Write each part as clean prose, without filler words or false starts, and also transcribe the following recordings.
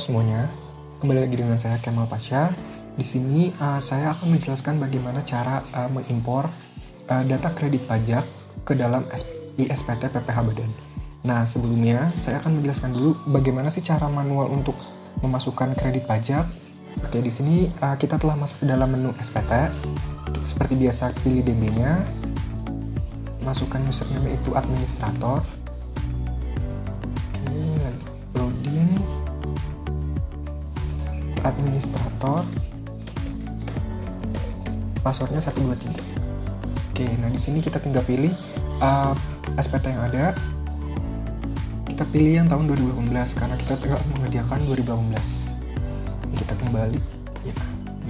semuanya, kembali lagi dengan saya Kemal Pasha. Di sini saya akan menjelaskan bagaimana cara mengimpor data kredit pajak ke dalam ISPT PPh Badan. Nah, sebelumnya saya akan menjelaskan dulu bagaimana sih cara manual untuk memasukkan kredit pajak. Oke, di sini kita telah masuk ke dalam menu SPT. Seperti biasa, pilih DB-nya, masukkan username itu administrator. Administrator, passwordnya 123. Oke, nah di sini kita tinggal pilih SPT yang ada. Kita pilih yang tahun 2018 karena kita telah mengerjakan 2018. Kita kembali. Ya.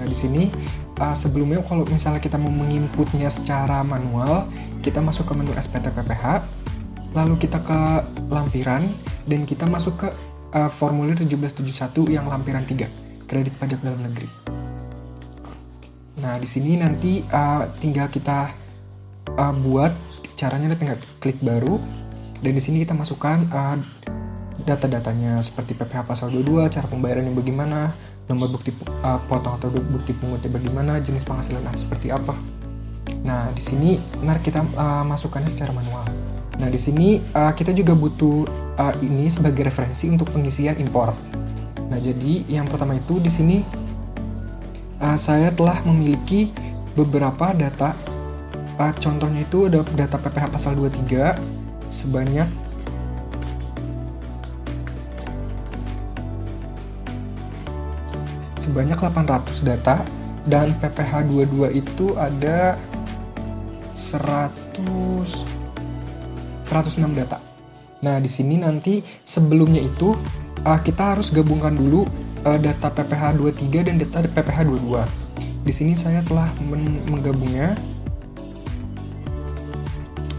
Nah di sini sebelumnya kalau misalnya kita mau menginputnya secara manual, kita masuk ke menu SPT PPh, lalu kita ke lampiran dan kita masuk ke formulir 1771 yang lampiran 3. Kredit pajak dalam negeri. Nah, di sini nanti tinggal kita buat caranya, tinggal klik baru dan di sini kita masukkan data-datanya seperti PPh pasal 22, cara pembayarannya bagaimana, nomor bukti potong atau bukti pungutnya bagaimana, jenis penghasilan seperti apa. Nah, di sini mari kita masukkannya secara manual. Nah, di sini kita juga butuh ini sebagai referensi untuk pengisian impor. Nah, jadi yang pertama itu di sini saya telah memiliki beberapa data. Contohnya itu ada data PPh pasal 23 sebanyak sebanyak 800 data dan PPh 22 itu ada 106 data. Nah, di sini nanti sebelumnya itu kita harus gabungkan dulu data PPh 23 dan data PPh 22. Di sini saya telah menggabungnya.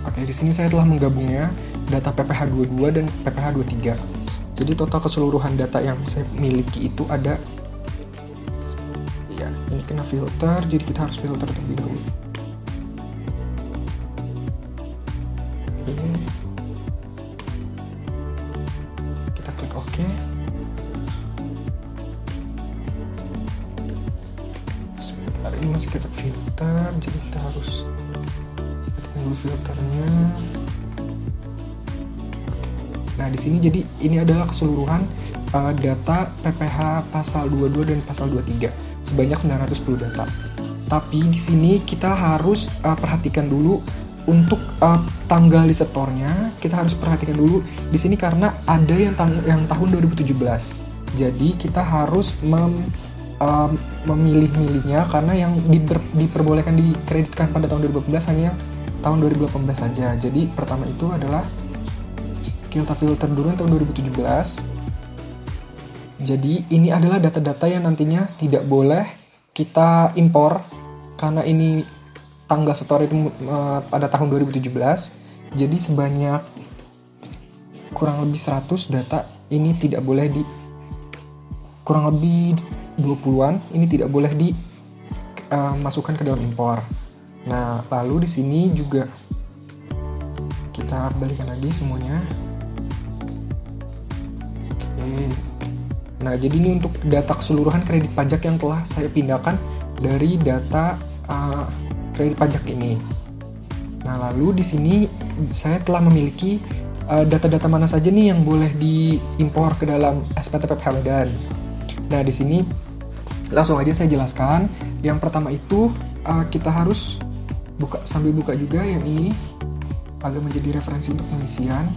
Oke, di sini saya telah menggabungnya data PPh 22 dan PPh 23. Jadi total keseluruhan data yang saya miliki itu ada, ya, ini kena filter, jadi kita harus filter terlebih dahulu. Ini kita klik OK. Sebentar, ini masih kita filter, jadi kita harus tunggu filternya. Nah, di sini jadi ini adalah keseluruhan data PPh pasal 22 dan pasal 23 sebanyak 910 data. Tapi di sini kita harus perhatikan dulu untuk tanggal disetornya. Kita harus perhatikan dulu di sini karena ada yang tahun 2017. Jadi kita harus memilih-milihnya karena yang diperbolehkan dikreditkan pada tahun 2018 hanya yang tahun 2018 saja. Jadi pertama itu adalah kita filter dulu yang tahun 2017. Jadi ini adalah data-data yang nantinya tidak boleh kita impor karena ini tanggal setor itu pada tahun 2017. Jadi sebanyak kurang lebih 100 data ini tidak boleh kurang lebih 20-an ini tidak boleh dimasukkan ke dalam impor. Nah, lalu di sini juga kita balikan lagi semuanya. Oke. Nah, jadi ini untuk data keseluruhan kredit pajak yang telah saya pindahkan dari data kredit pajak ini. Nah, lalu di sini saya telah memiliki data-data mana saja nih yang boleh diimpor ke dalam SPT PPh Badan. Nah, di sini langsung aja saya jelaskan. Yang pertama itu kita harus sambil buka juga yang ini agar menjadi referensi untuk pengisian.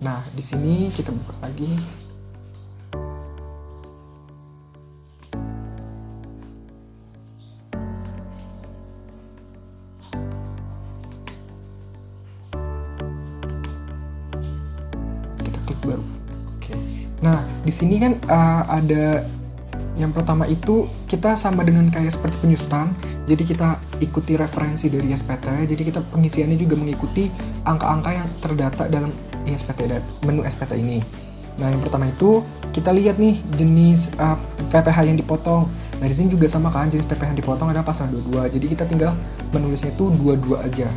Nah, di sini kita buka lagi. Kita klik baru. Oke. Nah, di sini kan ada yang pertama itu kita sama dengan kayak seperti penyusutan. Jadi kita ikuti referensi dari SPT. Jadi kita pengisiannya juga mengikuti angka-angka yang terdata dalam ISPT, menu SPT ini. Nah, yang pertama itu kita lihat nih jenis PPh yang dipotong. Nah, di sini juga sama kan, jenis PPh yang dipotong ada pasal 22. Jadi kita tinggal menulisnya itu 22 aja.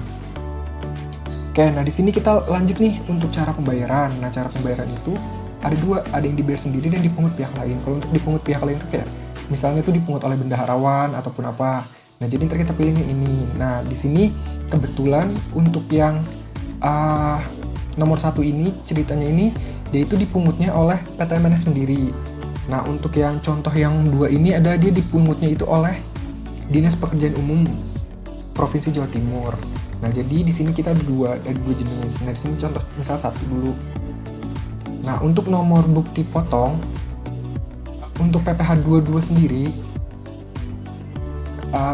Oke, nah di sini kita lanjut nih untuk cara pembayaran. Nah, cara pembayaran itu ada dua, ada yang dibayar sendiri dan dipungut pihak lain. Kalau untuk dipungut pihak lain itu kayak misalnya itu dipungut oleh bendaharawan ataupun apa. Nah, jadi ntar kita pilihnya ini. Nah, di sini kebetulan untuk yang nomor 1 ini, ceritanya ini, dia itu dipungutnya oleh PTMNF sendiri. Nah, untuk yang contoh yang 2 ini ada dia dipungutnya itu oleh Dinas Pekerjaan Umum Provinsi Jawa Timur. Nah, jadi di sini kita ada dua jenis. Nah, di sini contoh misal 1 dulu. Nah, untuk nomor bukti potong, untuk PPh 22 sendiri,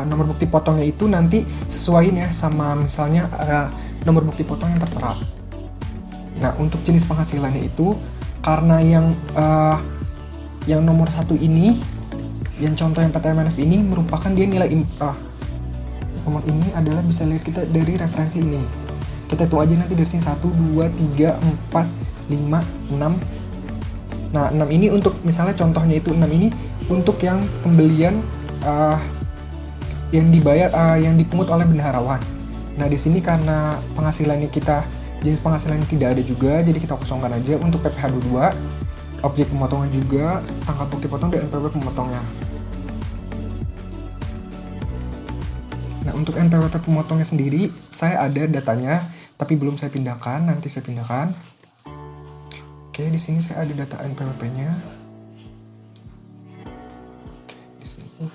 nomor bukti potongnya itu nanti sesuaiin ya sama misalnya nomor bukti potong yang tertera. Nah, untuk jenis penghasilannya itu karena yang nomor 1 ini, yang contoh yang PTMNF ini merupakan dia nilai nomor ini adalah bisa lihat kita dari referensi ini. Kita tuh aja nanti dari sini 1, 2, 3, 4, 5, 6. Nah, 6 ini untuk misalnya contohnya itu 6 ini untuk yang pembelian yang dibayar yang dipungut oleh bendaharawan. Nah, di sini karena penghasilannya kita jenis penghasilannya tidak ada juga, jadi kita kosongkan aja untuk PPh 22, objek pemotongan juga, tanggal bukti potong dan NPWP pemotongnya. Nah, untuk NPWP pemotongnya sendiri, saya ada datanya, tapi belum saya pindahkan, nanti saya pindahkan. Oke, di sini saya ada data NPWP-nya. Di sini.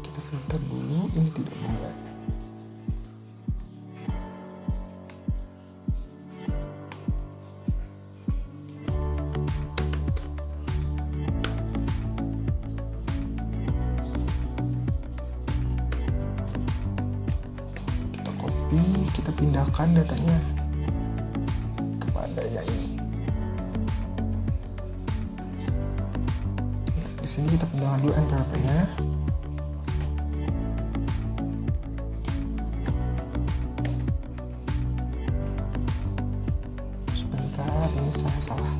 Kita filter dulu, ini tidak boleh. Kita pindahkan datanya kepada yang ini. Di sini kita pindahkan dulu NPWP-nya. Sebentar, ini saya salah.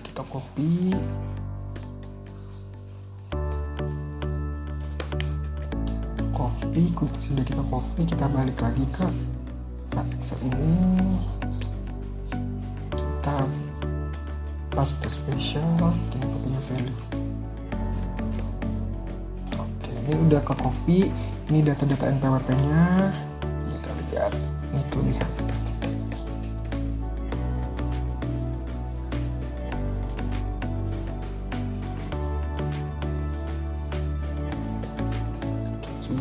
Kita copy, sudah kita copy, kita balik lagi ke Excel ini, kita paste spesial, kita copy value. Oke, ini udah ke copy, ini data-data NPWP-nya, kita lihat, itu lihat.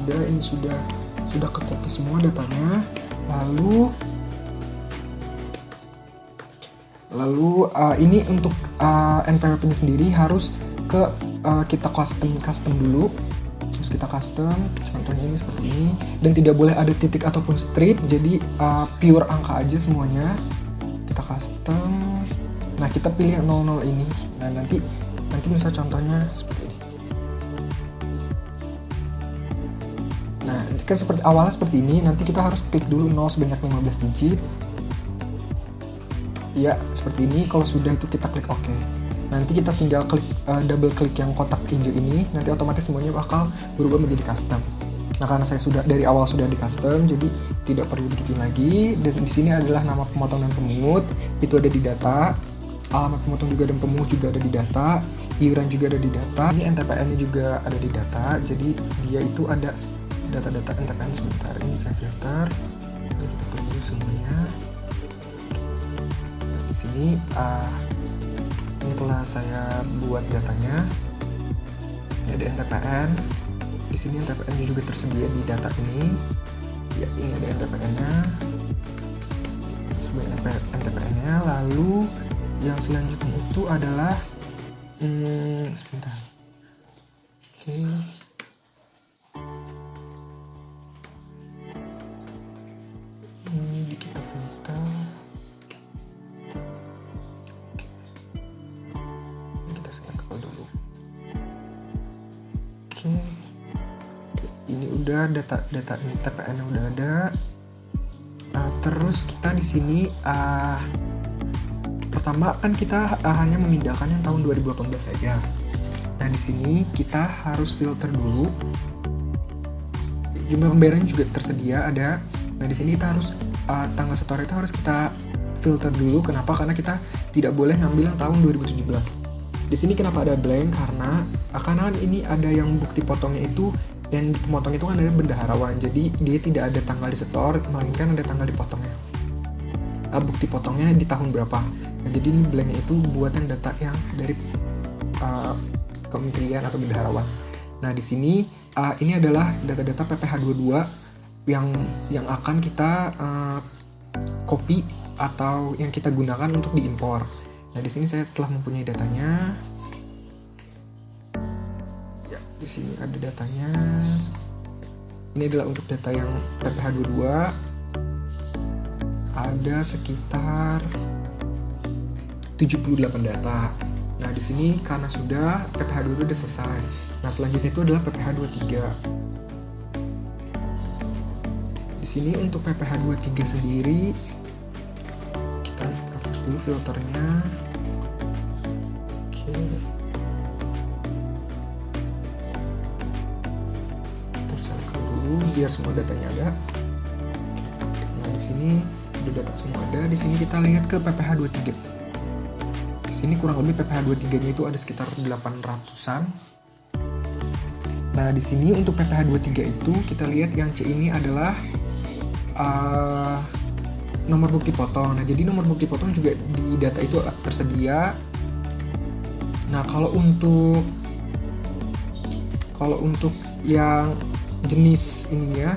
Ini sudah ke copy semua datanya. Lalu ini untuk NPWP-nya sendiri harus kita custom dulu. Terus kita custom, contohnya ini seperti ini, dan tidak boleh ada titik ataupun strip, jadi pure angka aja semuanya. Kita custom. Nah, kita pilih yang 00 ini. Nah, nanti bisa contohnya seperti ini. Nah, kan seperti awalnya seperti ini, nanti kita harus klik dulu 0 sebanyak 15 digit. Ya, seperti ini. Kalau sudah itu kita klik OK. Nanti kita tinggal double klik yang kotak hijau ini, nanti otomatis semuanya bakal berubah menjadi custom. Nah, karena saya sudah dari awal sudah di custom, jadi tidak perlu digituin lagi. Dan di sini adalah nama pemotong dan pemungut, itu ada di data. Alamat pemotong juga dan pemungut juga ada di data. Iuran juga ada di data. Ini NTPN-nya juga ada di data. Jadi dia itu ada data-data NTPN. Sebentar, ini saya filter. Jadi kita tunggu semuanya. Nah, di sini ini telah saya buat datanya. Ini ada NTPN. Di sini NTPN-nya juga tersedia di data ini. Ya, ini ada NTPN-nya. Sebagai NTPN-nya. Lalu yang selanjutnya itu adalah sebentar. Oke, ini udah data ini TPN udah ada. Terus kita di sini pertama kan kita hanya memindahkan yang tahun 2018 saja. Nah di sini kita harus filter dulu. Jumlah pembayaran juga tersedia ada. Nah di sini kita harus tanggal setor itu harus kita filter dulu. Kenapa? Karena kita tidak boleh ngambil yang tahun 2017. Di sini kenapa ada blank? Karena ini ada yang bukti potongnya itu, dan pemotong itu kan ada bendaharawan, jadi dia tidak ada tanggal disetor, melainkan ada tanggal dipotongnya. Bukti potongnya di tahun berapa. Nah, jadi ini blanknya itu buat yang data yang dari kementerian atau bendaharawan. Nah di sini ini adalah data-data PPh 22 yang akan kita copy atau yang kita gunakan untuk diimpor. Nah di sini saya telah mempunyai datanya. Ya, di sini ada datanya. Ini adalah untuk data yang PPh 22. Ada sekitar 78 data. Nah, di sini karena sudah PPh 22 sudah selesai. Nah, selanjutnya itu adalah PPh 23. Di sini untuk PPh 23 sendiri kita hapus dulu filternya. Oke. Terselekkan dulu biar semua datanya ada. Nah, di sini udah data semua ada. Di sini kita lihat ke PPh 23. Ini kurang lebih PPh 23-nya itu ada sekitar 800-an. Nah, di sini untuk PPh 23 itu kita lihat yang C ini adalah nomor bukti potong. Nah, jadi nomor bukti potong juga di data itu tersedia. Nah, kalau untuk yang jenis ininya,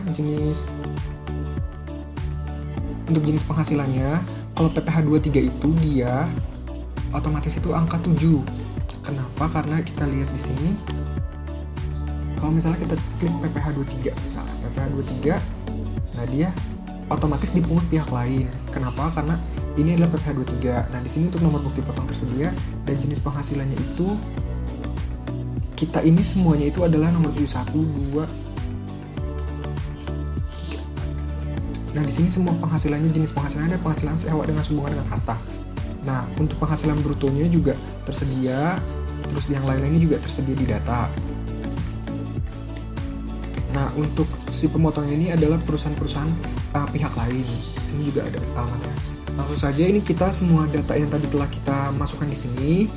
untuk jenis penghasilannya, kalau PPh 23 itu dia otomatis itu angka 7. Kenapa? Karena kita lihat di sini. Kalau misalnya kita klik PPh 23, misalnya PPh 23, nah dia otomatis dipungut pihak lain. Kenapa? Karena ini adalah PPh 23. Nah, di sini untuk nomor bukti potong tersedia dan jenis penghasilannya itu kita ini semuanya itu adalah nomor 71, 2, 3. Nah, di sini semua penghasilannya, jenis penghasilannya ada penghasilan sewa dengan hubungan dengan harta. Nah, untuk penghasilan brutonya juga tersedia, terus yang lain-lainnya juga tersedia di data. Nah, untuk si pemotongnya ini adalah perusahaan-perusahaan pihak lain. Di sini juga ada alamatnya. Langsung saja ini kita semua data yang tadi telah kita masukkan di sini,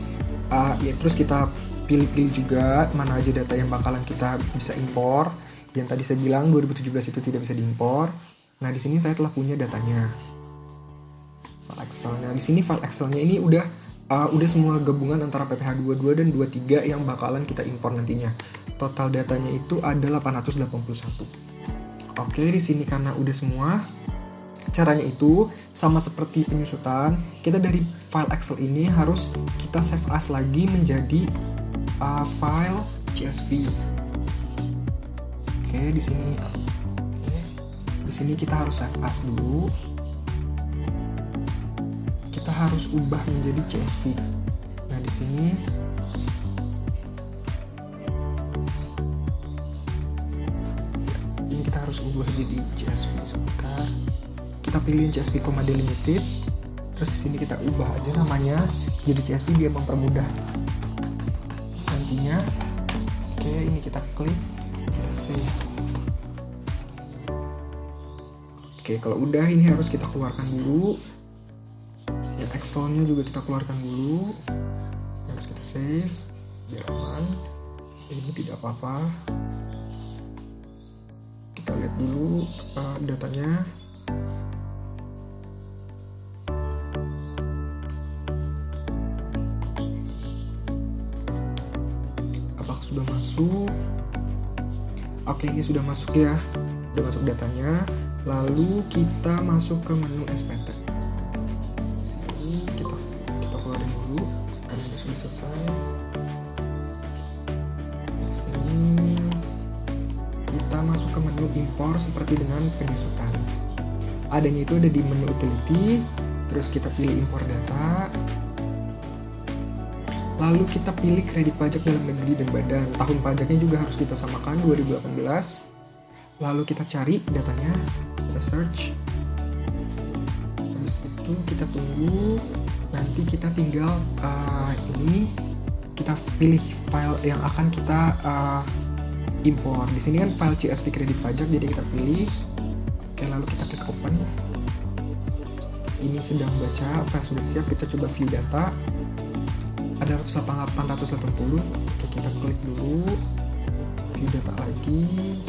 ya terus kita pilih-pilih juga mana aja data yang bakalan kita bisa impor. Yang tadi saya bilang 2017 itu tidak bisa diimpor. Nah, di sini saya telah punya datanya. File Excel-nya. Di sini file Excel-nya ini udah semua gabungan antara PPh 22 dan 23 yang bakalan kita impor nantinya. Total datanya itu ada 881. Oke, di sini karena udah semua, caranya itu sama seperti penyusutan. Kita dari file Excel ini harus kita save as lagi menjadi file CSV. Oke, di sini kita harus save as dulu. Kita harus ubah menjadi CSV. Nah, di sini ini kita harus ubah jadi CSV sebentar. Kita pilih CSV delimited. Terus di sini kita ubah aja namanya jadi CSV biar mempermudah nantinya. Oke, ini kita klik, kita save. Oke, kalau udah ini harus kita keluarkan dulu. Excel-nya juga kita keluarkan dulu, harus kita save biar aman. Ini tidak apa-apa. Kita lihat dulu datanya. Apakah sudah masuk? Oke, ini sudah masuk ya, sudah masuk datanya. Lalu kita masuk ke menu SPT. Kita keluarin dulu karena ini sudah selesai. Di sini kita masuk ke menu impor seperti dengan penyusutan. Adanya itu ada di menu utility, terus kita pilih impor data. Lalu kita pilih kredit pajak dalam negeri dan badan. Tahun pajaknya juga harus kita samakan 2018. Lalu kita cari datanya, kita search. Habis itu kita tunggu. Nanti kita tinggal ini kita pilih file yang akan kita impor. Di sini kan file CSV kredit pajak, jadi kita pilih. Oke, lalu kita klik open. Ini sedang baca, file sudah siap. Kita coba view data. Ada 188.880. Oke, kita klik dulu. View data lagi.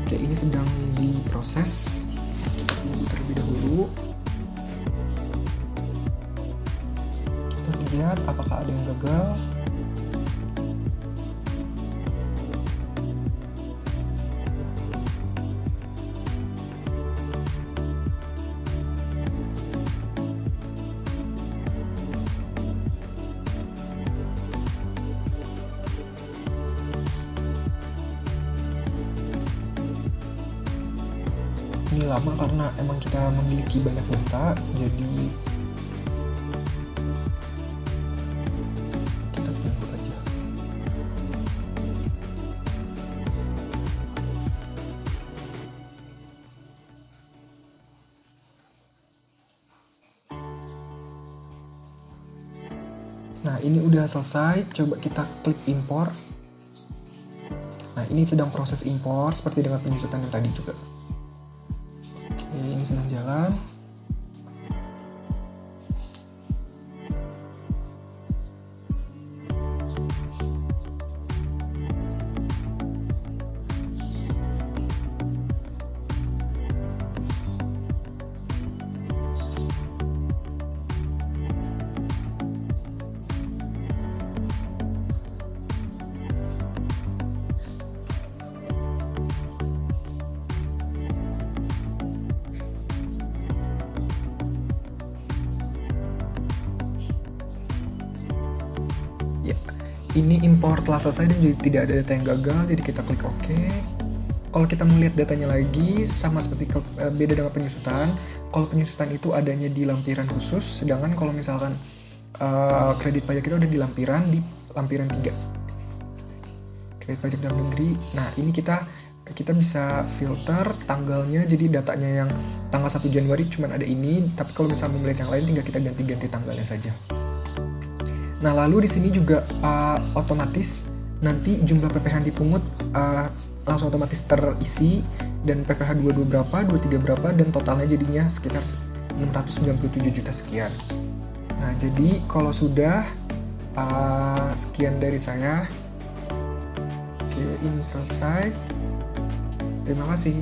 Oke, ini sedang diproses. Kita tunggu terlebih dahulu. Kita lihat apakah ada yang gagal. Ini lama karena emang kita memiliki banyak data, jadi kita tunggu aja. Nah, ini udah selesai, coba kita klik impor. Nah, ini sedang proses impor seperti dengan penyusutan yang tadi juga. Ini sedang jalan. Ya, ini impor telah selesai dan juga tidak ada data yang gagal, jadi kita klik OK. Kalau kita melihat datanya lagi, sama seperti beda dengan penyusutan. Kalau penyusutan itu adanya di lampiran khusus, sedangkan kalau misalkan kredit pajak itu ada di lampiran 3. Kredit pajak dalam negeri. Nah, ini kita bisa filter tanggalnya, jadi datanya yang tanggal 1 Januari cuma ada ini, tapi kalau misalnya melihat yang lain tinggal kita ganti-ganti tanggalnya saja. Nah, lalu di sini juga otomatis nanti jumlah PPh yang dipungut langsung otomatis terisi, dan PPh 22 berapa, 23 berapa, dan totalnya jadinya sekitar 697 juta sekian. Nah, jadi kalau sudah sekian dari saya. Oke, ini selesai. Terima kasih.